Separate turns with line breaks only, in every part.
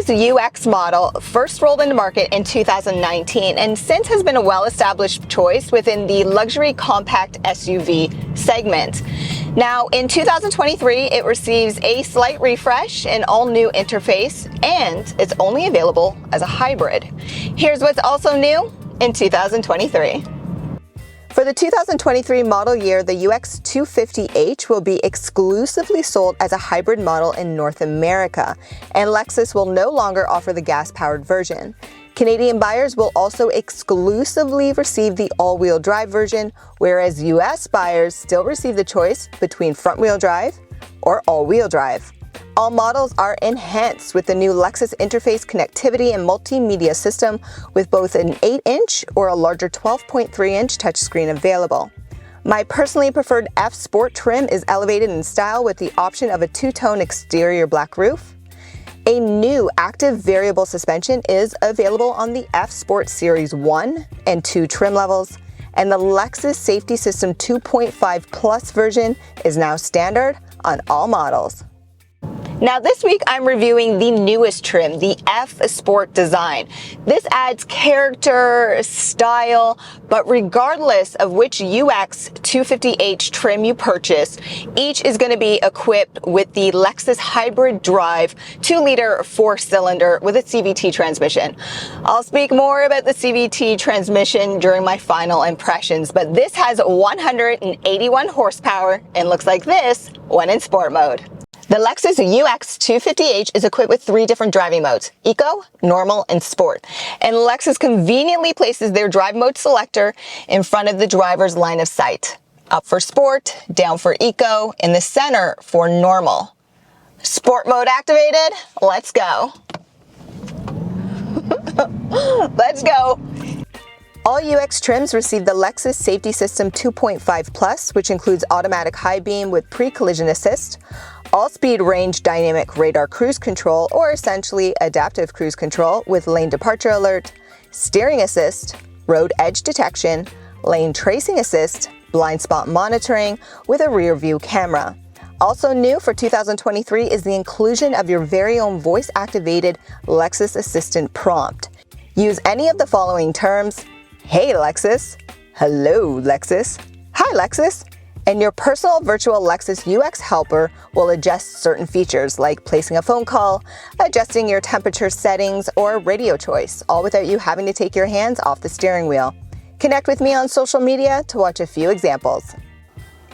Lexus UX model first rolled into market in 2019 and since has been a well-established choice within the luxury compact SUV segment. Now, in 2023, it receives a slight refresh, an all-new interface, and it's only available as a hybrid. Here's what's also new in 2023. For the 2023 model year, the UX cu.ft will be exclusively sold as a hybrid model in North America, and Lexus will no longer offer the gas-powered version. Canadian buyers will also exclusively receive the all-wheel drive version, whereas US buyers still receive the choice between front-wheel drive or all-wheel drive. All models are enhanced with the new Lexus interface connectivity and multimedia system with both an 8-inch or a larger 12.3-inch touchscreen available. My personally preferred F Sport trim is elevated in style with the option of a two-tone exterior black roof. A new active variable suspension is available on the F Sport Series 1 and 2 trim levels, and the Lexus Safety System 2.5 Plus version is now standard on all models. Now this week I'm reviewing the newest trim, the F Sport design. This adds character, style, but regardless of which UX 250h trim you purchase, each is going to be equipped with the Lexus Hybrid Drive 2-liter 4-cylinder with a CVT transmission. I'll speak more about the CVT transmission during my final impressions, but this has 181 horsepower and looks like this when in sport mode. The Lexus UX 250h is equipped with 3 different driving modes: Eco, Normal, and Sport. And Lexus conveniently places their drive mode selector in front of the driver's line of sight. Up for Sport, down for Eco, in the center for Normal. Sport mode activated, let's go. Let's go. All UX trims receive the Lexus Safety System 2.5 Plus, which includes automatic high beam with pre-collision assist, all-speed range dynamic radar cruise control, or essentially adaptive cruise control with lane departure alert, steering assist, road edge detection, lane tracing assist, blind spot monitoring with a rear view camera. Also new for 2023 is the inclusion of your very own voice-activated Lexus Assistant prompt. Use any of the following terms: "Hey Lexus," "Hello Lexus," "Hi Lexus," and your personal virtual Lexus UX helper will adjust certain features like placing a phone call, adjusting your temperature settings, or radio choice, all without you having to take your hands off the steering wheel. Connect with me on social media to watch a few examples.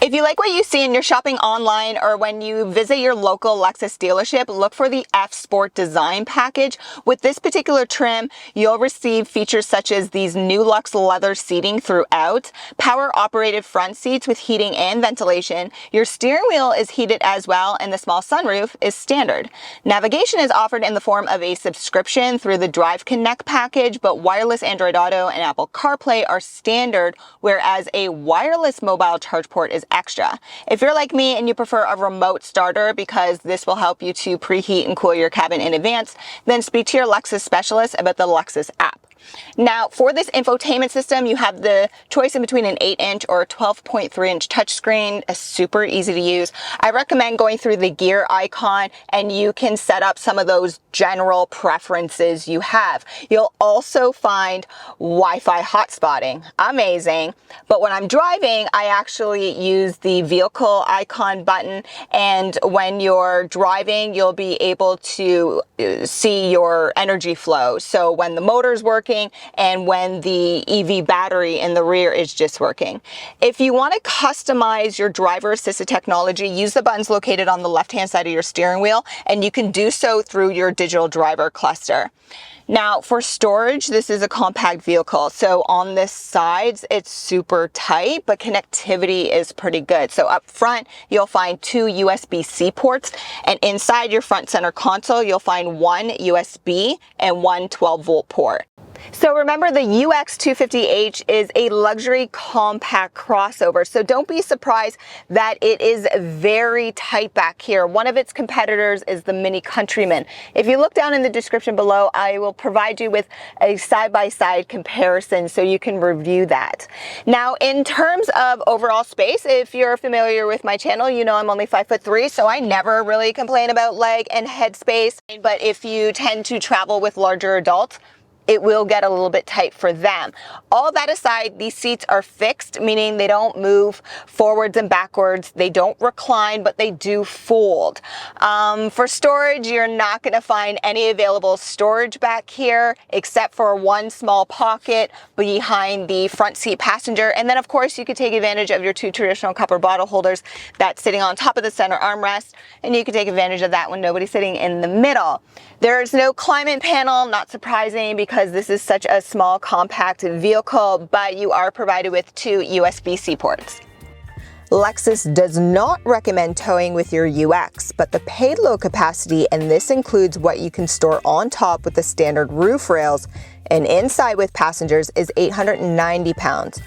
If you like what you see and you're shopping online or when you visit your local Lexus dealership, look for the F Sport design package. With this particular trim, you'll receive features such as these new luxe leather seating throughout, power-operated front seats with heating and ventilation. Your steering wheel is heated as well, and the small sunroof is standard. Navigation is offered in the form of a subscription through the Drive Connect package, but wireless Android Auto and Apple CarPlay are standard, whereas a wireless mobile charge port is extra. If you're like me and you prefer a remote starter because this will help you to preheat and cool your cabin in advance, then speak to your Lexus specialist about the Lexus app. Now, for this infotainment system, you have the choice in between an 8-inch or a 12.3-inch touchscreen, super easy to use. I recommend going through the gear icon and you can set up some of those general preferences you have. You'll also find Wi-Fi hotspotting, amazing. But when I'm driving, I actually use the vehicle icon button, and when you're driving, you'll be able to see your energy flow. So when the motor's working, and when the EV battery in the rear is just working. If you want to customize your driver assisted technology, use the buttons located on the left-hand side of your steering wheel, and you can do so through your digital driver cluster. Now, for storage, this is a compact vehicle. So on the sides, it's super tight, but connectivity is pretty good. So up front, you'll find 2 USB-C ports, and inside your front center console, you'll find 1 USB and 1 12-volt port. So remember, the UX 250h is a luxury compact crossover, so don't be surprised that it is very tight back here. One of its competitors is the Mini Countryman. If you look down in the description below, I will will provide you with a side-by-side comparison so you can review that. Now, in terms of overall space, if you're familiar with my channel, you know I'm only 5'3", so I never really complain about leg and head space. But if you tend to travel with larger adults, it will get a little bit tight for them. All that aside, these seats are fixed, meaning they don't move forwards and backwards. They don't recline, but they do fold. For storage, you're not going to find any available storage back here, except for one small pocket behind the front seat passenger. And then, of course, you could take advantage of your two traditional cup or bottle holders that's sitting on top of the center armrest, and you can take advantage of that when nobody's sitting in the middle. There's no climate panel, not surprising because this is such a small, compact vehicle, but you are provided with two USB-C ports. Lexus does not recommend towing with your UX, but the payload capacity, and this includes what you can store on top with the standard roof rails and inside with passengers, is 890 pounds.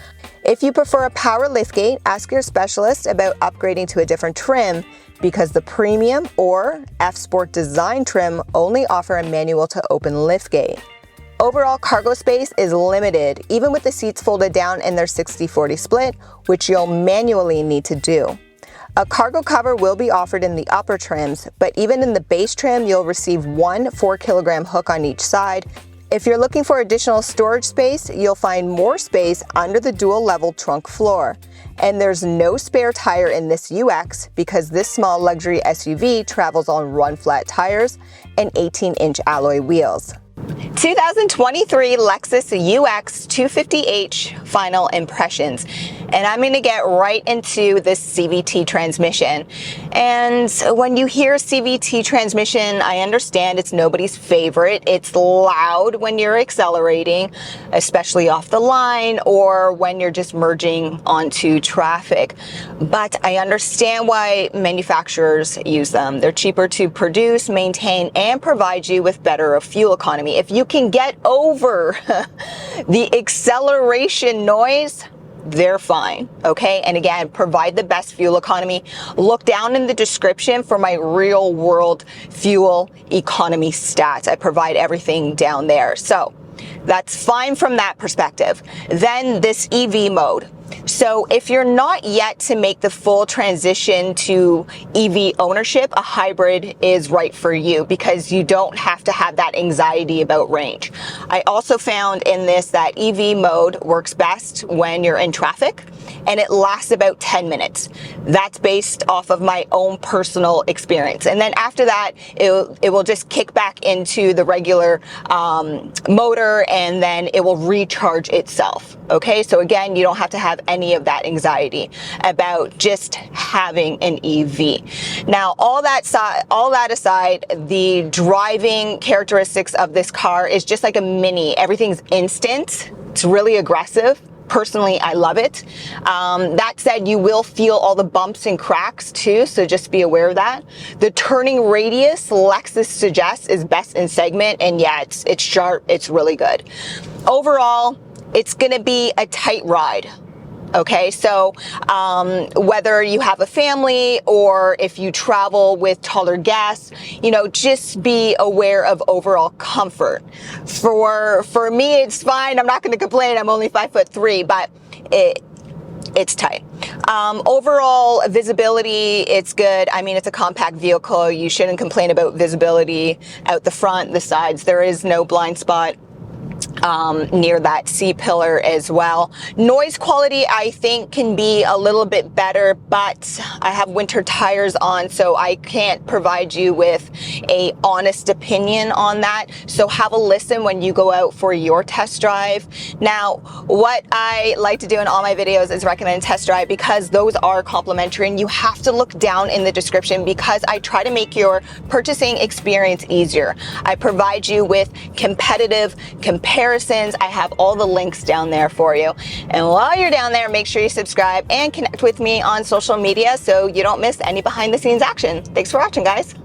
If you prefer a power liftgate, ask your specialist about upgrading to a different trim, because the Premium or F-Sport Design trim only offer a manual to open liftgate. Overall cargo space is limited, even with the seats folded down in their 60-40 split, which you'll manually need to do. A cargo cover will be offered in the upper trims, but even in the base trim, you'll receive one 4-kilogram hook on each side. If you're looking for additional storage space, you'll find more space under the dual-level trunk floor. And there's no spare tire in this UX because this small luxury SUV travels on run-flat tires and 18-inch alloy wheels. 2023 Lexus UX 250h final impressions. And I'm going to get right into this CVT transmission. And when you hear CVT transmission, I understand it's nobody's favorite. It's loud when you're accelerating, especially off the line or when you're just merging onto traffic. But I understand why manufacturers use them. They're cheaper to produce, maintain, and provide you with better fuel economy. If you can get over the acceleration noise, they're fine, okay? And again, provide the best fuel economy. Look down in the description for my real world fuel economy stats. I provide everything down there. So that's fine from that perspective. Then this EV mode. So if you're not yet to make the full transition to EV ownership, a hybrid is right for you because you don't have to have that anxiety about range. I also found in this that EV mode works best when you're in traffic and it lasts about 10 minutes. That's based off of my own personal experience. And then after that, it will just kick back into the regular motor and then it will recharge itself. Okay, so again, you don't have to have any of that anxiety about just having an EV. Now, all that aside, the driving characteristics of this car is just like a mini. Everything's instant. It's really aggressive. Personally, I love it. That said, you will feel all the bumps and cracks too, so just be aware of that. The turning radius, Lexus suggests, is best in segment, and yeah, it's sharp, it's really good. Overall, it's gonna be a tight ride. Okay, so whether you have a family or if you travel with taller guests, you know, just be aware of overall comfort. For me, it's fine. I'm not going to complain. I'm only 5'3", but it's tight. Overall visibility, it's good. I mean, it's a compact vehicle. You shouldn't complain about visibility out the front, the sides. There is no blind spot near that C-pillar as well. Noise quality, I think, can be a little bit better, but I have winter tires on, so I can't provide you with a honest opinion on that. So have a listen when you go out for your test drive. Now, what I like to do in all my videos is recommend test drive because those are complimentary, and you have to look down in the description because I try to make your purchasing experience easier. I provide you with competitive comparisons. I have all the links down there for you. And while you're down there, make sure you subscribe and connect with me on social media so you don't miss any behind the scenes action. Thanks for watching, guys.